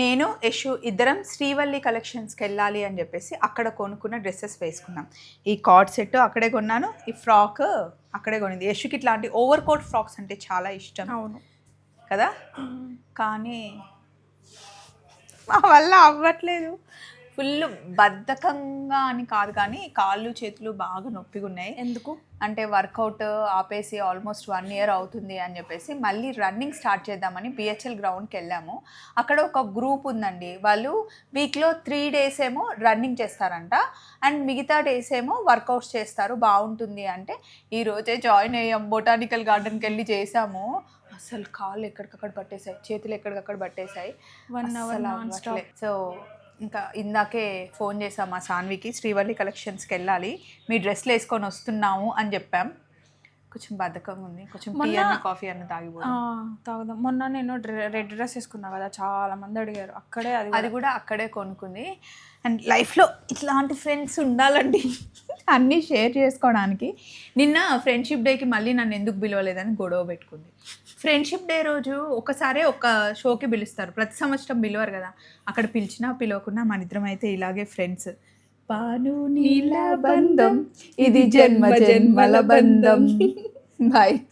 నేను యశు ఇద్దరం శ్రీవల్లి కలెక్షన్స్కి వెళ్ళాలి అని చెప్పేసి అక్కడ కొనుక్కున్న డ్రెస్సెస్ వేసుకున్నాం. ఈ కార్డ్ సెట్ అక్కడే కొన్నాను, ఈ ఫ్రాక్ అక్కడే కొనింది. యశుకి ఇట్లాంటి ఓవర్ కోట్ ఫ్రాక్స్ అంటే చాలా ఇష్టం. అవును కదా, కానీ మా వల్ల అవ్వట్లేదు. ఫుల్ బద్ధకంగా అని కాదు, కానీ కాళ్ళు చేతులు బాగా నొప్పిగా ఉన్నాయి. ఎందుకు అంటే వర్కౌట్ ఆపేసి ఆల్మోస్ట్ 1 year అవుతుంది అని చెప్పేసి మళ్ళీ రన్నింగ్ స్టార్ట్ చేద్దామని బిహెచ్ఎల్ గ్రౌండ్కి వెళ్ళాము. అక్కడ ఒక గ్రూప్ ఉందండి, వాళ్ళు వీక్లో 3 days ఏమో రన్నింగ్ చేస్తారంట, అండ్ మిగతా డేస్ ఏమో వర్కౌట్స్ చేస్తారు, బాగుంటుంది అంటే ఈరోజే జాయిన్ అయ్యాం. బొటానికల్ గార్డెన్కి వెళ్ళి చేసాము. అసలు కాళ్ళు ఎక్కడికక్కడ పట్టేశాయి, చేతులు ఎక్కడికక్కడ పట్టేశాయి. 1 hour non-stop. సో ఇంకా ఇందాకే ఫోన్ చేసాం మా సాన్వికి, శ్రీవల్లి కలెక్షన్స్కి వెళ్ళాలి, మీ డ్రెస్లు వేసుకొని వస్తున్నాము అని చెప్పాం. కొంచెం బద్ధకంగా ఉంది, కొంచెం టీ అన్న కాఫీ అన్న తాగుదాం. మొన్న నేను రెడ్ డ్రెస్ వేసుకున్నా కదా, చాలా మంది అడిగారు. అక్కడే అది కూడా అక్కడే కొనుక్కుంది. అండ్ లైఫ్లో ఇట్లాంటి ఫ్రెండ్స్ ఉండాలండి, అన్నీ షేర్ చేసుకోవడానికి. నిన్న ఫ్రెండ్షిప్ డేకి మళ్ళీ నన్ను ఎందుకు పిలవలేదని గొడవ పెట్టుకుంది. ఫ్రెండ్షిప్ డే రోజు ఒకసారి ఒక షోకి పిలుస్తారు, ప్రతి సంవత్సరం పిలవరు కదా. అక్కడ పిలిచినా పిలవకున్నా మన ఇద్దరం అయితే ఇలాగే ఫ్రెండ్స్. పాను నీల బంధం ఇది జన్మ జన్మల బంధం. బాయ్.